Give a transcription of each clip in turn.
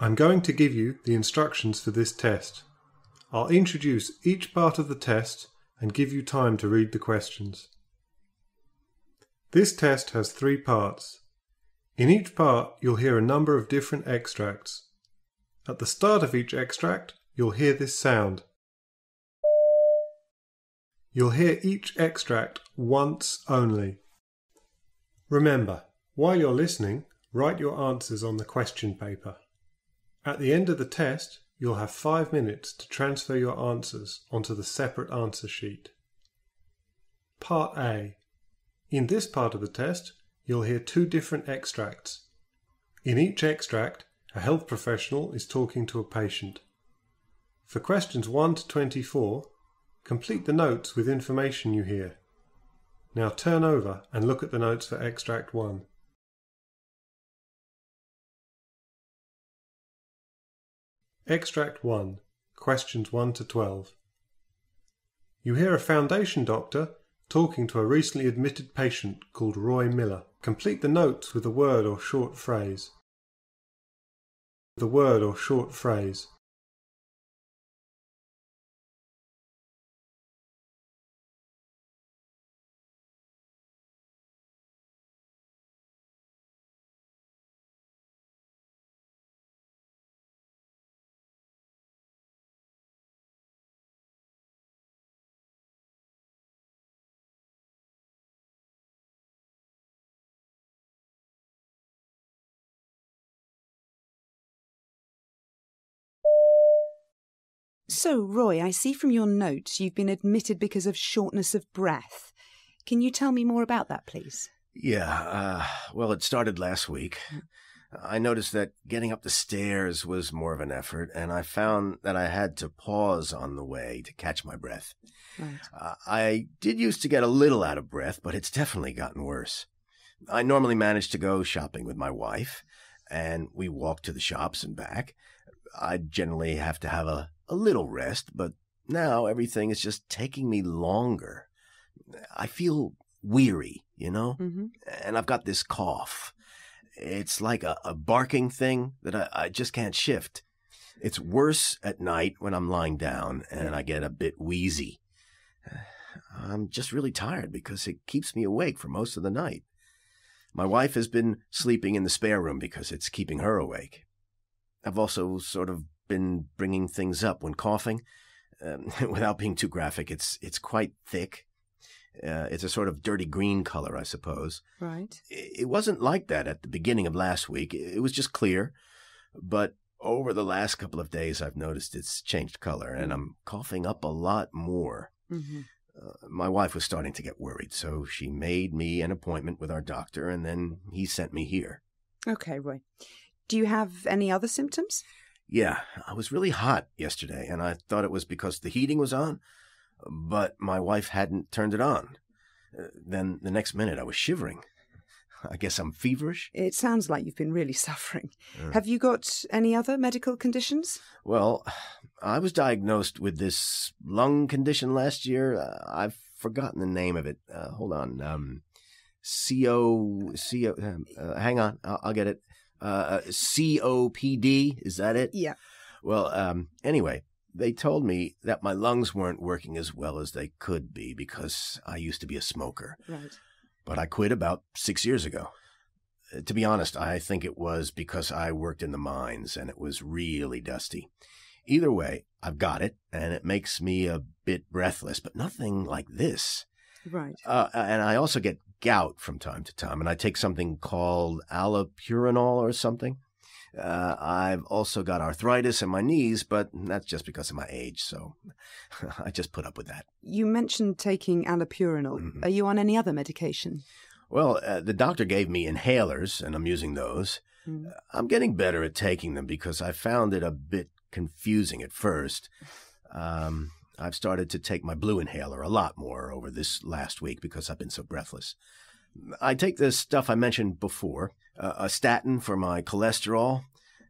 I'm going to give you the instructions for this test. I'll introduce each part of the test and give you time to read the questions. This test has 3 parts. In each part, you'll hear a number of different extracts. At the start of each extract, you'll hear this sound. You'll hear each extract once only. Remember, while you're listening, write your answers on the question paper. At the end of the test, you'll have 5 minutes to transfer your answers onto the separate answer sheet. Part A. In this part of the test, you'll hear 2 different extracts. In each extract, a health professional is talking to a patient. For questions 1 to 24, complete the notes with information you hear. Now turn over and look at the notes for extract 1. Extract 1, questions 1 to 12. You hear a foundation doctor talking to a recently admitted patient called Roy Miller. Complete the notes with a word or short phrase. The word or short phrase. So, Roy, I see from your notes you've been admitted because of shortness of breath. Can you tell me more about that, please? Yeah, well, it started last week. I noticed that getting up the stairs was more of an effort, and I found that I had to pause on the way to catch my breath. Right. I did used to get a little out of breath, but it's definitely gotten worse. I normally manage to go shopping with my wife, and we walk to the shops and back. I generally have to have a little rest, but now everything is just taking me longer. I feel weary, you know? Mm-hmm. And I've got this cough. It's like a barking thing that I just can't shift. It's worse at night when I'm lying down and I get a bit wheezy. I'm just really tired because it keeps me awake for most of the night. My wife has been sleeping in the spare room because it's keeping her awake. I've also sort of been bringing things up when coughing. Without being too graphic, it's quite thick. It's a sort of dirty green color, I suppose. Right. It wasn't like that at the beginning of last week. It was just clear. But over the last couple of days, I've noticed it's changed color, and I'm coughing up a lot more. Mm-hmm. My wife was starting to get worried, so she made me an appointment with our doctor, and then he sent me here. Okay, Roy. Do you have any other symptoms? Yeah, I was really hot yesterday, and I thought it was because the heating was on, but my wife hadn't turned it on. Then the next minute I was shivering. I guess I'm feverish. It sounds like you've been really suffering. Have you got any other medical conditions? Well, I was diagnosed with this lung condition last year. I've forgotten the name of it. Hold on. Hang on. I'll get it. COPD, is that it? Yeah. Well, anyway, they told me that my lungs weren't working as well as they could be because I used to be a smoker. Right. But I quit about 6 years ago. To be honest, I think it was because I worked in the mines and it was really dusty. Either way, I've got it, and it makes me a bit breathless, but nothing like this. Right. And I also get gout from time to time, and I take something called allopurinol or something. I've also got arthritis in my knees, but that's just because of my age, so I just put up with that. You mentioned taking allopurinol. Mm-hmm. Are you on any other medication? Well, the doctor gave me inhalers, and I'm using those. I'm getting better at taking them because I found it a bit confusing at first. I've started to take my blue inhaler a lot more over this last week because I've been so breathless. I take the stuff I mentioned before, a statin for my cholesterol,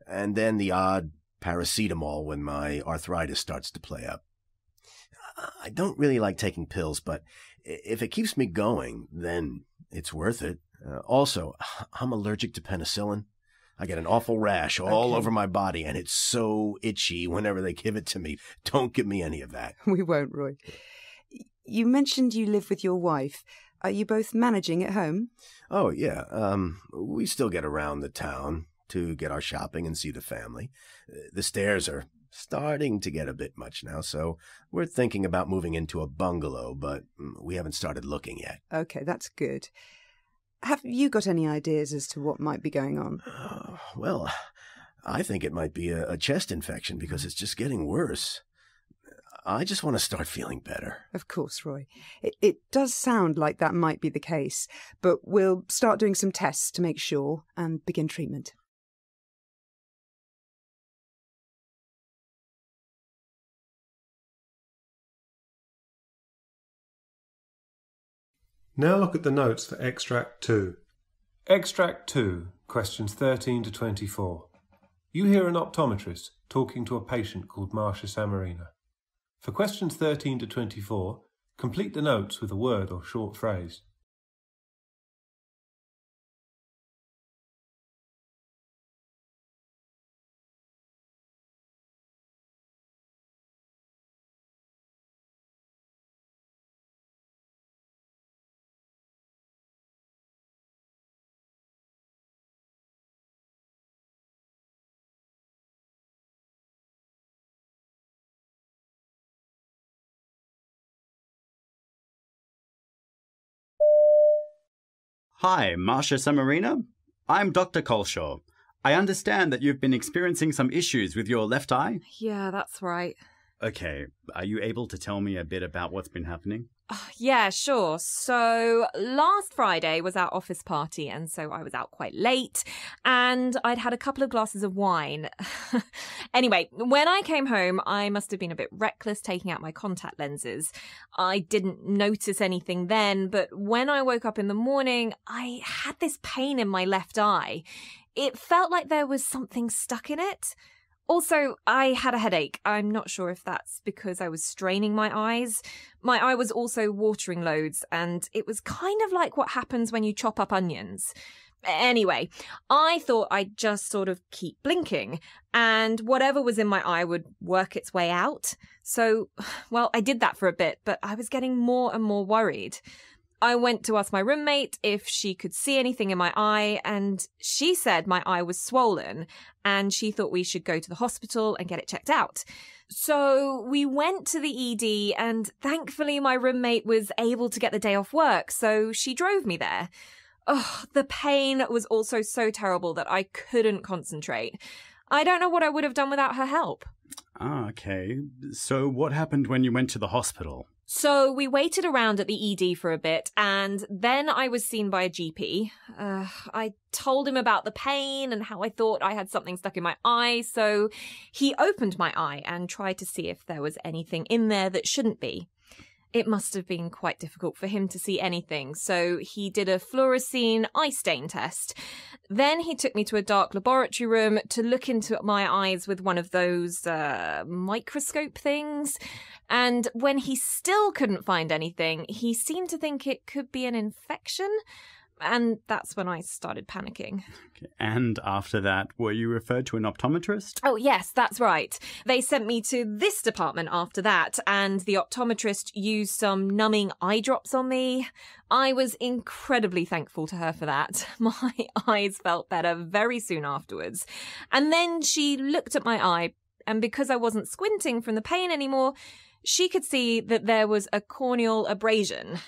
and then the odd paracetamol when my arthritis starts to play up. I don't really like taking pills, but if it keeps me going, then it's worth it. Also, I'm allergic to penicillin. I get an awful rash all over my body, and it's so itchy whenever they give it to me. Don't give me any of that. We won't, Roy. You mentioned you live with your wife. Are you both managing at home? Oh, yeah. We still get around the town to get our shopping and see the family. The stairs are starting to get a bit much now, so we're thinking about moving into a bungalow, but we haven't started looking yet. Okay, that's good. Have you got any ideas as to what might be going on? Well, I think it might be a chest infection because it's just getting worse. I just want to start feeling better. Of course, Roy. It does sound like that might be the case, but we'll start doing some tests to make sure and begin treatment. Now look at the notes for Extract 2. Extract 2, questions 13 to 24. You hear an optometrist talking to a patient called Marcia Samarina. For questions 13 to 24, complete the notes with a word or short phrase. Hi, Marcia Samarina. I'm Dr. Colshaw. I understand that you've been experiencing some issues with your left eye. Yeah, that's right. Okay, are you able to tell me a bit about what's been happening? Yeah, sure. So last Friday was our office party, and so I was out quite late, and I'd had a couple of glasses of wine. Anyway, when I came home, I must have been a bit reckless taking out my contact lenses. I didn't notice anything then, but when I woke up in the morning, I had this pain in my left eye. It felt like there was something stuck in it. Also, I had a headache. I'm not sure if that's because I was straining my eyes. My eye was also watering loads, and it was kind of like what happens when you chop up onions. Anyway, I thought I'd just sort of keep blinking, and whatever was in my eye would work its way out. So, well, I did that for a bit, but I was getting more and more worried. I went to ask my roommate if she could see anything in my eye, and she said my eye was swollen, and she thought we should go to the hospital and get it checked out. So we went to the ED, and thankfully my roommate was able to get the day off work, so she drove me there. Oh, the pain was also so terrible that I couldn't concentrate. I don't know what I would have done without her help. Okay. So what happened when you went to the hospital? So we waited around at the ED for a bit, and then I was seen by a GP. I told him about the pain and how I thought I had something stuck in my eye, so he opened my eye and tried to see if there was anything in there that shouldn't be. It must have been quite difficult for him to see anything, so he did a fluorescein eye stain test. Then he took me to a dark laboratory room to look into my eyes with one of those microscope things. And when he still couldn't find anything, he seemed to think it could be an infection. And that's when I started panicking. Okay. And after that, were you referred to an optometrist? Oh, yes, that's right. They sent me to this department after that, and the optometrist used some numbing eye drops on me. I was incredibly thankful to her for that. My eyes felt better very soon afterwards. And then she looked at my eye, and because I wasn't squinting from the pain anymore, she could see that there was a corneal abrasion.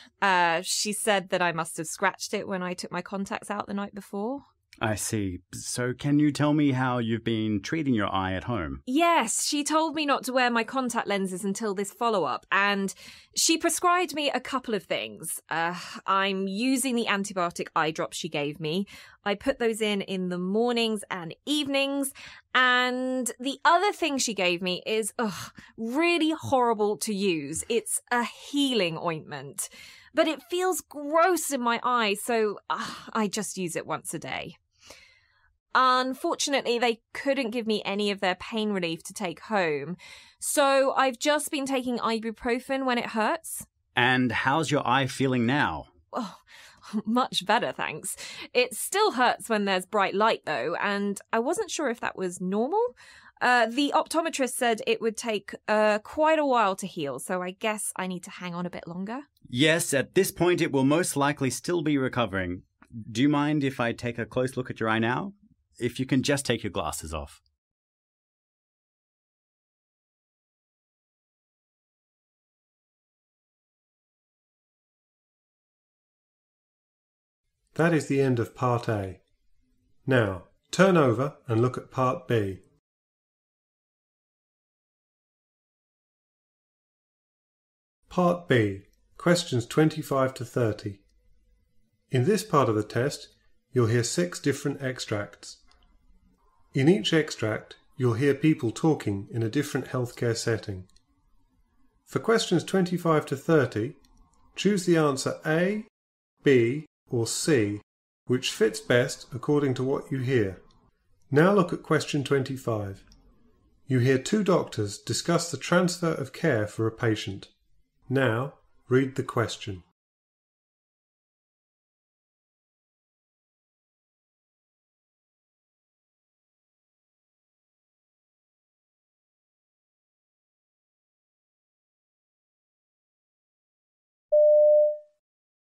She said that I must have scratched it when I took my contacts out the night before. I see. So can you tell me how you've been treating your eye at home? Yes, she told me not to wear my contact lenses until this follow-up, and she prescribed me a couple of things. I'm using the antibiotic eye drops she gave me. I put those in the mornings and evenings, and the other thing she gave me is really horrible to use. It's a healing ointment, but it feels gross in my eye, so I just use it once a day. Unfortunately, they couldn't give me any of their pain relief to take home, so I've just been taking ibuprofen when it hurts. And how's your eye feeling now? Oh, Much better, thanks. It still hurts when there's bright light, though, and I wasn't sure if that was normal. The optometrist said it would take quite a while to heal, so I guess I need to hang on a bit longer. Yes, at this point it will most likely still be recovering. Do you mind if I take a close look at your eye now? If you can just take your glasses off. That is the end of Part A. Now, turn over and look at Part B. Part B, questions 25 to 30. In this part of the test, you'll hear 6 different extracts. In each extract, you'll hear people talking in a different healthcare setting. For questions 25 to 30, choose the answer A, B, or C, which fits best according to what you hear. Now look at question 25. You hear 2 doctors discuss the transfer of care for a patient. Now read the question.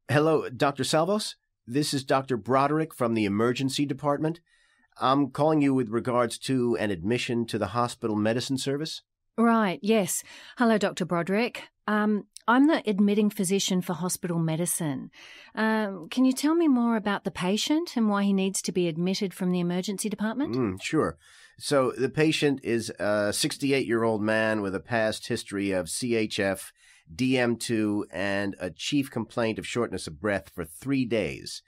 Hello, Dr. Salvos? This is Dr. Broderick from the emergency department. I'm calling you with regards to an admission to the hospital medicine service. Right, yes. Hello, Dr. Broderick. I'm the admitting physician for hospital medicine. Can you tell me more about the patient and why he needs to be admitted from the emergency department? Sure. So the patient is a 68-year-old man with a past history of CHF, DM2, and a chief complaint of shortness of breath for 3 days.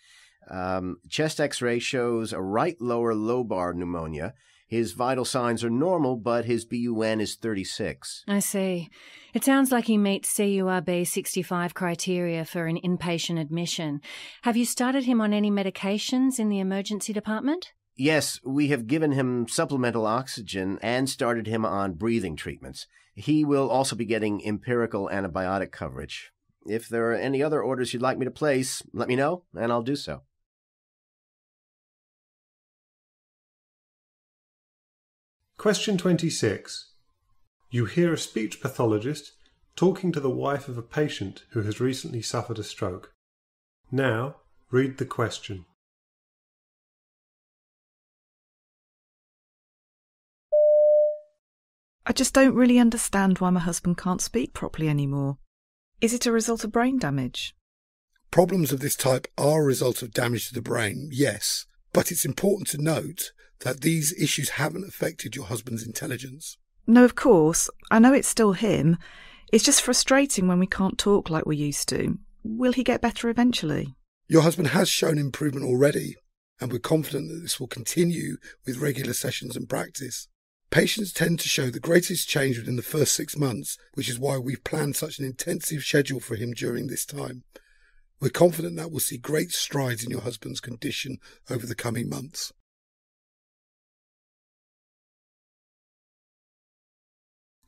Chest x-ray shows a right lower lobar pneumonia. His vital signs are normal, but his BUN is 36. I see. It sounds like he meets CURB 65 criteria for an inpatient admission. Have you started him on any medications in the emergency department? Yes, we have given him supplemental oxygen and started him on breathing treatments. He will also be getting empirical antibiotic coverage. If there are any other orders you'd like me to place, let me know, and I'll do so. Question 26. You hear a speech pathologist talking to the wife of a patient who has recently suffered a stroke. Now, read the question. I just don't really understand why my husband can't speak properly anymore. Is it a result of brain damage? Problems of this type are a result of damage to the brain, yes, but it's important to note that these issues haven't affected your husband's intelligence. No, of course. I know it's still him. It's just frustrating when we can't talk like we used to. Will he get better eventually? Your husband has shown improvement already, and we're confident that this will continue with regular sessions and practice. Patients tend to show the greatest change within the first 6 months, which is why we've planned such an intensive schedule for him during this time. We're confident that we'll see great strides in your husband's condition over the coming months.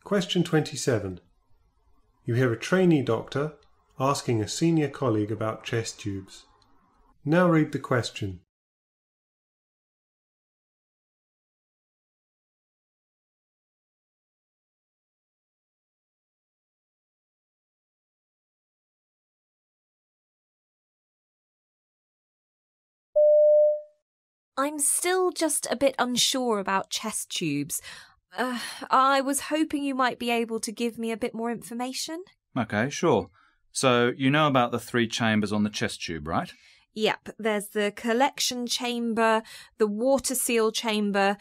Question 27. You hear a trainee doctor asking a senior colleague about chest tubes. Now read the question. I'm still just a bit unsure about chest tubes. I was hoping you might be able to give me a bit more information. Okay, sure. So you know about the 3 chambers on the chest tube, right? Yep, there's the collection chamber, the water seal chamber,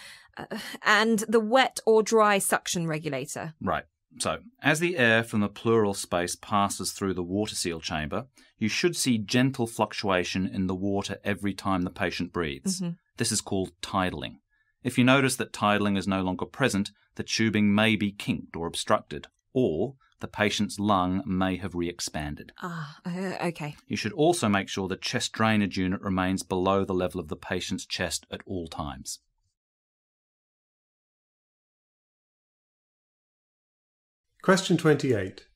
and the wet or dry suction regulator. Right. So, as the air from the pleural space passes through the water seal chamber, you should see gentle fluctuation in the water every time the patient breathes. Mm-hmm. This is called tidling. If you notice that tidling is no longer present, the tubing may be kinked or obstructed, or the patient's lung may have re-expanded. Okay. You should also make sure the chest drainage unit remains below the level of the patient's chest at all times. Question 28.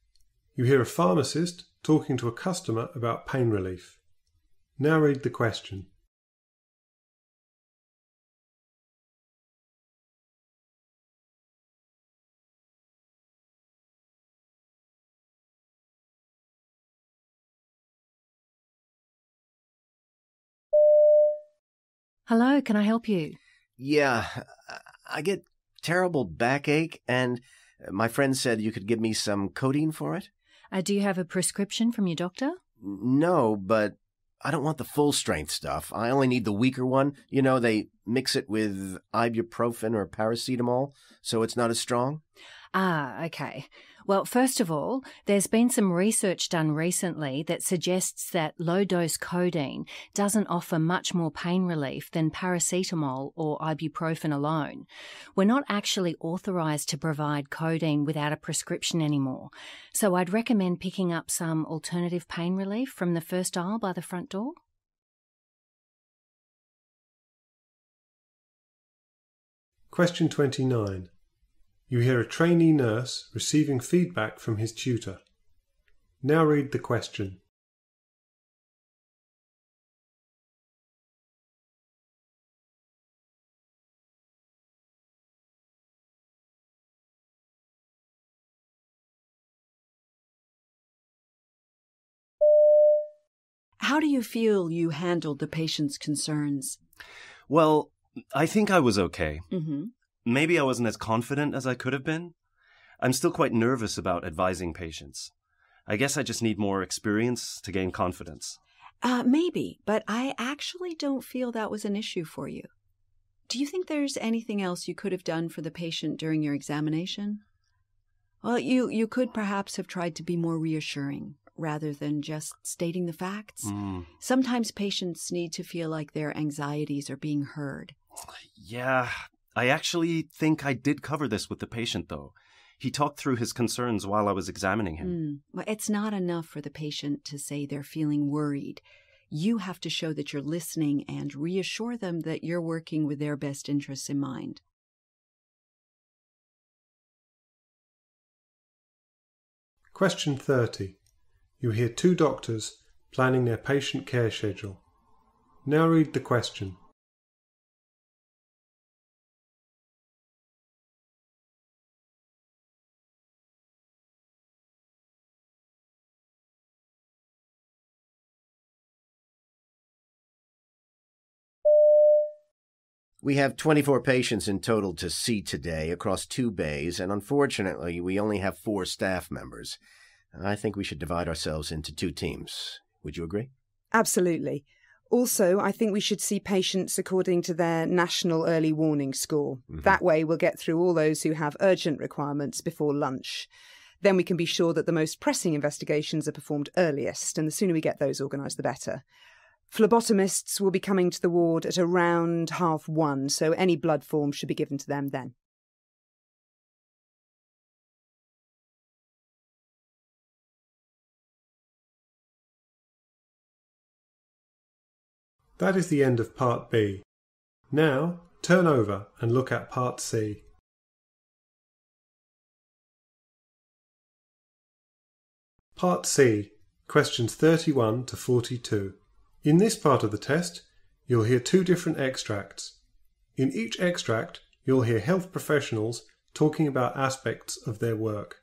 You hear a pharmacist talking to a customer about pain relief. Now read the question. Hello, can I help you? Yeah, I get terrible backache, and my friend said you could give me some codeine for it. Do you have a prescription from your doctor? No, but I don't want the full strength stuff. I only need the weaker one. You know, they mix it with ibuprofen or paracetamol, so it's not as strong. Ah, okay. Well, first of all, there's been some research done recently that suggests that low-dose codeine doesn't offer much more pain relief than paracetamol or ibuprofen alone. We're not actually authorised to provide codeine without a prescription anymore, so I'd recommend picking up some alternative pain relief from the first aisle by the front door. Question 29. You hear a trainee nurse receiving feedback from his tutor. Now read the question. How do you feel you handled the patient's concerns? Well, I think I was okay. Mm-hmm. Maybe I wasn't as confident as I could have been. I'm still quite nervous about advising patients. I guess I just need more experience to gain confidence. Maybe, but I actually don't feel that was an issue for you. Do you think there's anything else you could have done for the patient during your examination? Well, you could perhaps have tried to be more reassuring rather than just stating the facts. Sometimes patients need to feel like their anxieties are being heard. Yeah, I actually think I did cover this with the patient, though. He talked through his concerns while I was examining him. Well, it's not enough for the patient to say they're feeling worried. You have to show that you're listening and reassure them that you're working with their best interests in mind. Question 30. You hear two doctors planning their patient care schedule. Now read the question. We have 24 patients in total to see today across 2 bays, and unfortunately, we only have 4 staff members. I think we should divide ourselves into 2 teams. Would you agree? Absolutely. Also, I think we should see patients according to their national early warning score. That way we'll get through all those who have urgent requirements before lunch. Then we can be sure that the most pressing investigations are performed earliest, and the sooner we get those organised, the better. Phlebotomists will be coming to the ward at around 1:30, so any blood forms should be given to them then. That is the end of Part B. Now, turn over and look at Part C. Part C, questions 31 to 42. In this part of the test, you'll hear 2 different extracts. In each extract, you'll hear health professionals talking about aspects of their work.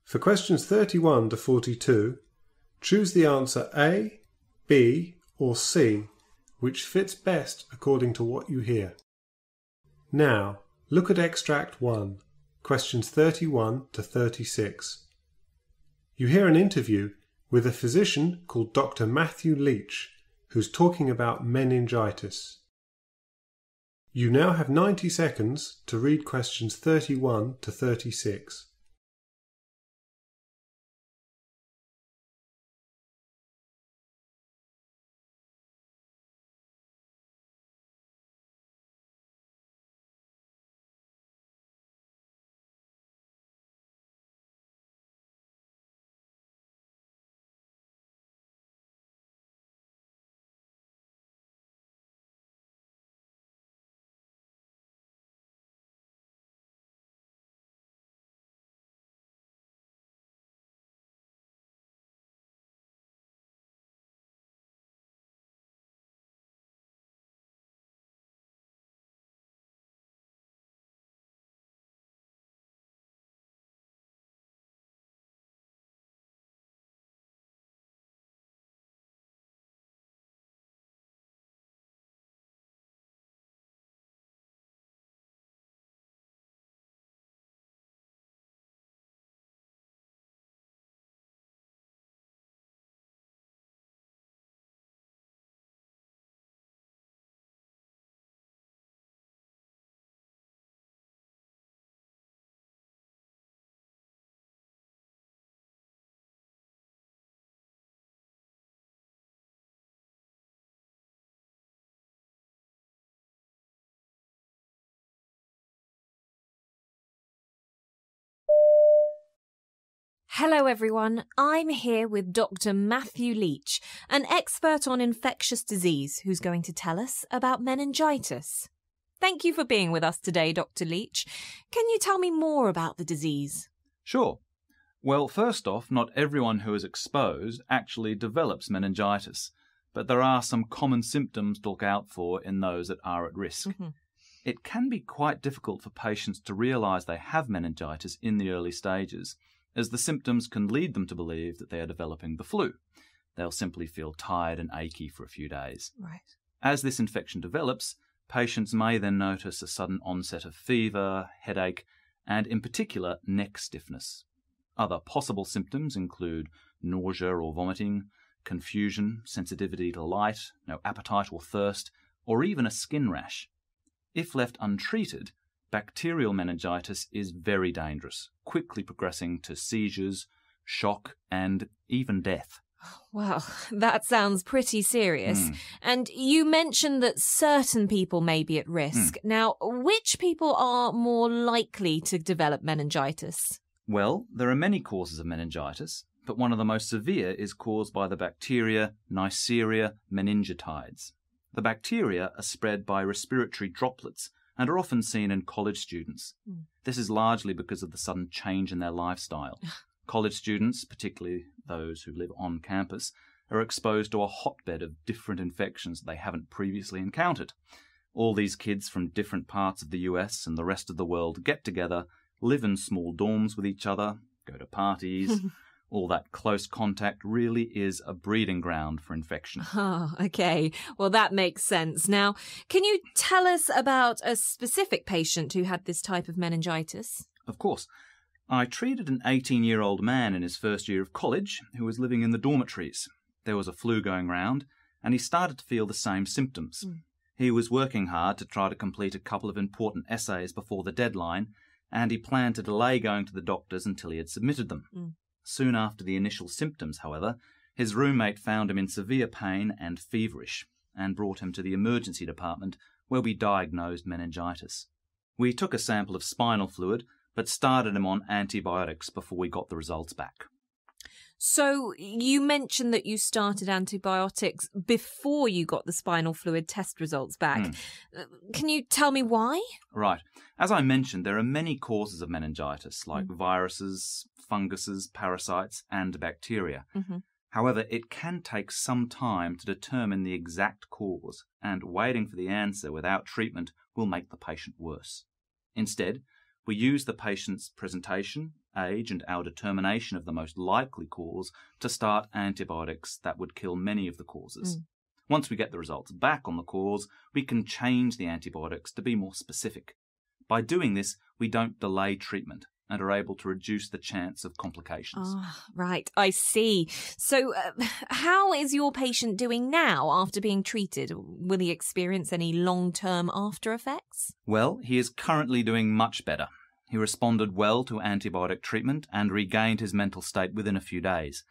For questions 31 to 42, choose the answer A, B, or C, which fits best according to what you hear. Now, look at extract 1, questions 31 to 36. You hear an interview with a physician called Dr. Matthew Leach, who's talking about meningitis. You now have 90 seconds to read questions 31 to 36. Hello everyone, I'm here with Dr. Matthew Leach, an expert on infectious disease who's going to tell us about meningitis. Thank you for being with us today, Dr. Leach. Can you tell me more about the disease? Sure. Well, first off, not everyone who is exposed actually develops meningitis, but there are some common symptoms to look out for in those that are at risk. It can be quite difficult for patients to realise they have meningitis in the early stages, as the symptoms can lead them to believe that they are developing the flu. They'll simply feel tired and achy for a few days. Right. As this infection develops, patients may then notice a sudden onset of fever, headache, and in particular neck stiffness. Other possible symptoms include nausea or vomiting, confusion, sensitivity to light, no appetite or thirst, or even a skin rash. If left untreated, bacterial meningitis is very dangerous, quickly progressing to seizures, shock, and even death. Well, that sounds pretty serious. And you mentioned that certain people may be at risk. Now, which people are more likely to develop meningitis? Well, there are many causes of meningitis, but one of the most severe is caused by the bacteria Neisseria meningitidis. The bacteria are spread by respiratory droplets and are often seen in college students. This is largely because of the sudden change in their lifestyle. College students, particularly those who live on campus, are exposed to a hotbed of different infections they haven't previously encountered. All these kids from different parts of the US and the rest of the world get together, live in small dorms with each other, go to parties. All that close contact really is a breeding ground for infection. Oh, okay. Well, that makes sense. Now, can you tell us about a specific patient who had this type of meningitis? Of course. I treated an 18-year-old man in his first year of college who was living in the dormitories. There was a flu going round, and he started to feel the same symptoms. He was working hard to try to complete a couple of important essays before the deadline, and he planned to delay going to the doctors until he had submitted them. Soon after the initial symptoms, however, his roommate found him in severe pain and feverish and brought him to the emergency department where we diagnosed meningitis. We took a sample of spinal fluid but started him on antibiotics before we got the results back. So you mentioned that you started antibiotics before you got the spinal fluid test results back. Can you tell me why? Right. As I mentioned, there are many causes of meningitis, like viruses, funguses, parasites, and bacteria. However, it can take some time to determine the exact cause, and waiting for the answer without treatment will make the patient worse. Instead, we use the patient's presentation, age, and our determination of the most likely cause to start antibiotics that would kill many of the causes. Once we get the results back on the cause, we can change the antibiotics to be more specific. By doing this, we don't delay treatment and are able to reduce the chance of complications. Right, I see. So how is your patient doing now after being treated? Will he experience any long-term after effects? Well, he is currently doing much better. He responded well to antibiotic treatment and regained his mental state within a few days.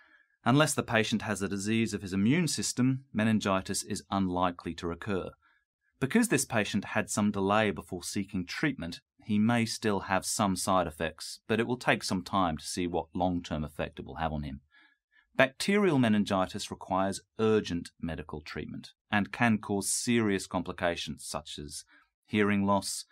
Unless the patient has a disease of his immune system, meningitis is unlikely to recur. Because this patient had some delay before seeking treatment, he may still have some side effects, but it will take some time to see what long-term effect it will have on him. Bacterial meningitis requires urgent medical treatment and can cause serious complications such as hearing loss,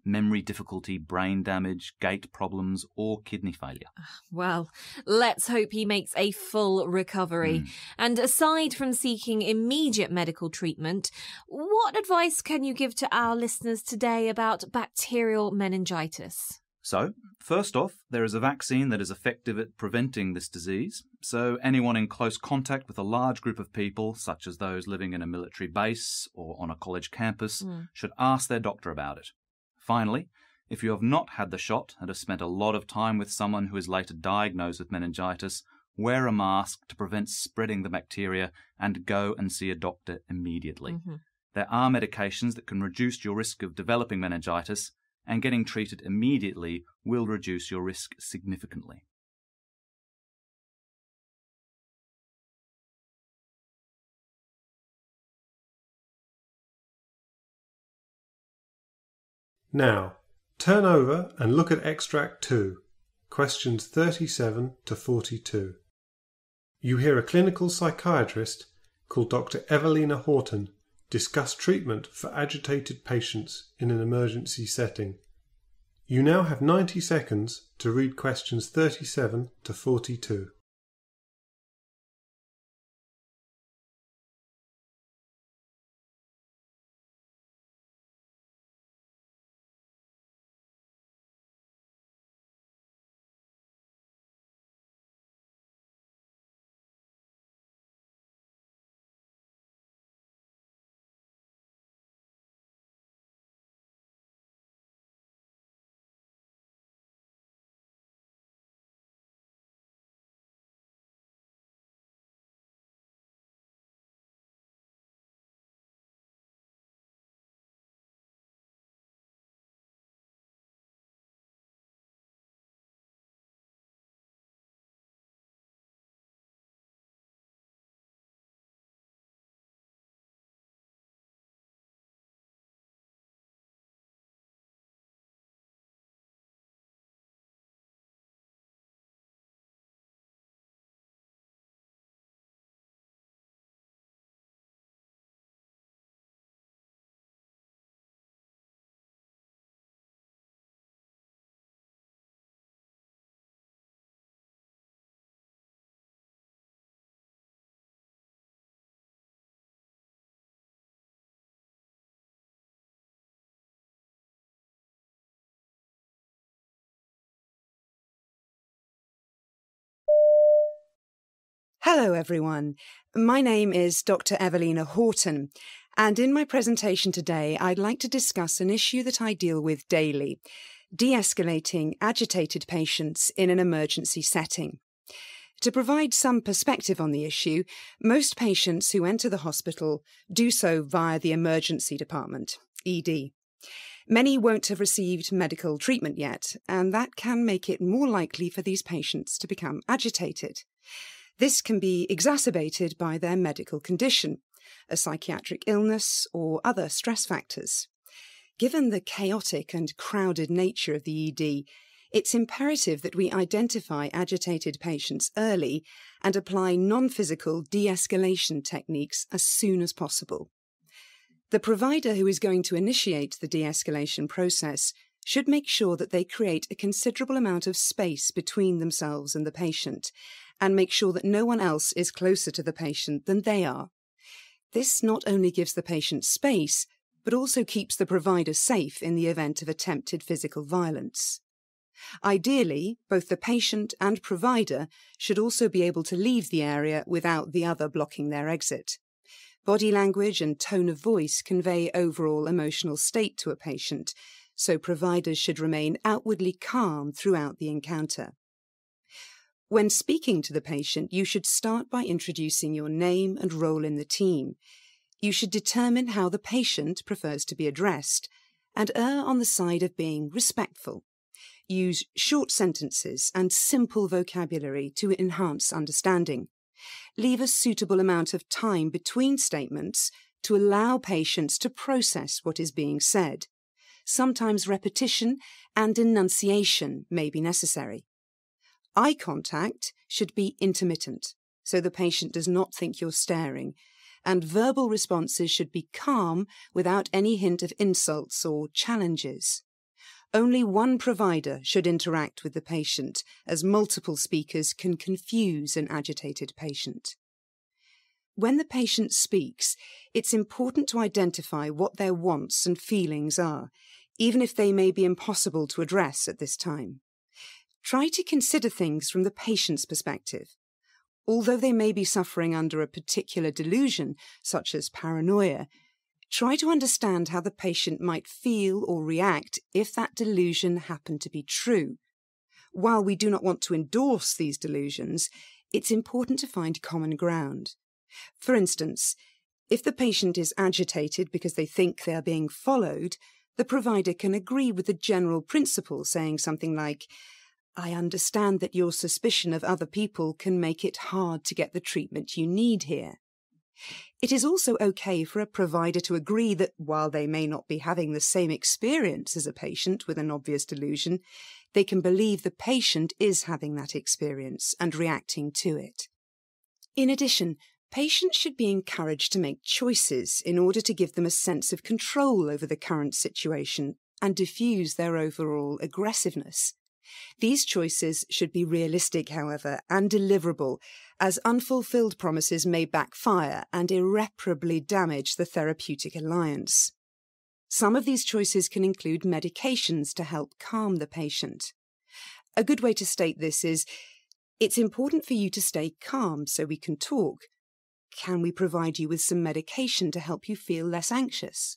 memory difficulty, brain damage, gait problems, or kidney failure. Well, let's hope he makes a full recovery. And aside from seeking immediate medical treatment, what advice can you give to our listeners today about bacterial meningitis? So, first off, there is a vaccine that is effective at preventing this disease, so anyone in close contact with a large group of people, such as those living in a military base or on a college campus, should ask their doctor about it. Finally, if you have not had the shot and have spent a lot of time with someone who is later diagnosed with meningitis, wear a mask to prevent spreading the bacteria and go and see a doctor immediately. There are medications that can reduce your risk of developing meningitis, and getting treated immediately will reduce your risk significantly. Now, turn over and look at extract 2. questions 37 to 42. You hear a clinical psychiatrist called Dr. Evelina Horton discuss treatment for agitated patients in an emergency setting. You now have 90 seconds to read questions 37 to 42. Hello everyone, my name is Dr. Evelina Horton, and in my presentation today I'd like to discuss an issue that I deal with daily, de-escalating agitated patients in an emergency setting. To provide some perspective on the issue, most patients who enter the hospital do so via the emergency department, ED. Many won't have received medical treatment yet, and that can make it more likely for these patients to become agitated. This can be exacerbated by their medical condition, a psychiatric illness, or other stress factors. Given the chaotic and crowded nature of the ED, it's imperative that we identify agitated patients early and apply non-physical de-escalation techniques as soon as possible. The provider who is going to initiate the de-escalation process should make sure that they create a considerable amount of space between themselves and the patient, and make sure that no one else is closer to the patient than they are. This not only gives the patient space, but also keeps the provider safe in the event of attempted physical violence. Ideally, both the patient and provider should also be able to leave the area without the other blocking their exit. Body language and tone of voice convey overall emotional state to a patient, so providers should remain outwardly calm throughout the encounter. When speaking to the patient, you should start by introducing your name and role in the team. You should determine how the patient prefers to be addressed, and err on the side of being respectful. Use short sentences and simple vocabulary to enhance understanding. Leave a suitable amount of time between statements to allow patients to process what is being said. Sometimes repetition and enunciation may be necessary. Eye contact should be intermittent, so the patient does not think you're staring, and verbal responses should be calm without any hint of insults or challenges. Only one provider should interact with the patient, as multiple speakers can confuse an agitated patient. When the patient speaks, it's important to identify what their wants and feelings are, even if they may be impossible to address at this time. Try to consider things from the patient's perspective. Although they may be suffering under a particular delusion, such as paranoia, try to understand how the patient might feel or react if that delusion happened to be true. While we do not want to endorse these delusions, it's important to find common ground. For instance, if the patient is agitated because they think they are being followed, the provider can agree with the general principle, saying something like, "I understand that your suspicion of other people can make it hard to get the treatment you need here." It is also okay for a provider to agree that while they may not be having the same experience as a patient with an obvious delusion, They can believe the patient is having that experience and reacting to it. In addition, patients should be encouraged to make choices in order to give them a sense of control over the current situation and diffuse their overall aggressiveness. These choices should be realistic, however, and deliverable, as unfulfilled promises may backfire and irreparably damage the therapeutic alliance. Some of these choices can include medications to help calm the patient. A good way to state this is, it's important for you to stay calm so we can talk. Can we provide you with some medication to help you feel less anxious?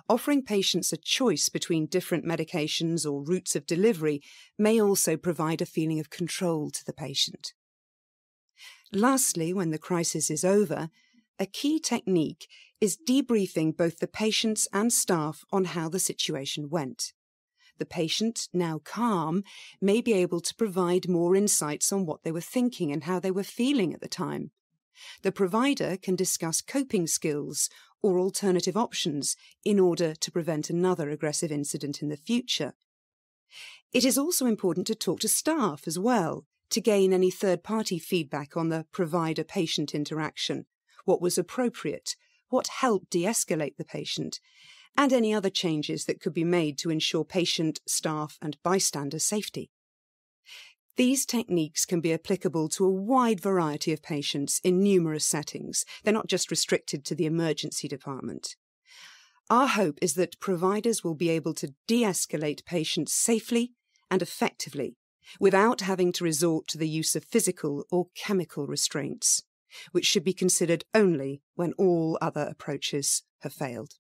Offering patients a choice between different medications or routes of delivery may also provide a feeling of control to the patient. Lastly, when the crisis is over, a key technique is debriefing both the patients and staff on how the situation went. The patient, now calm, may be able to provide more insights on what they were thinking and how they were feeling at the time. The provider can discuss coping skills or alternative options in order to prevent another aggressive incident in the future. It is also important to talk to staff as well, to gain any third-party feedback on the provider-patient interaction, what was appropriate, what helped de-escalate the patient, and any other changes that could be made to ensure patient, staff, and bystander safety. These techniques can be applicable to a wide variety of patients in numerous settings. They're not just restricted to the emergency department. Our hope is that providers will be able to de-escalate patients safely and effectively without having to resort to the use of physical or chemical restraints, which should be considered only when all other approaches have failed.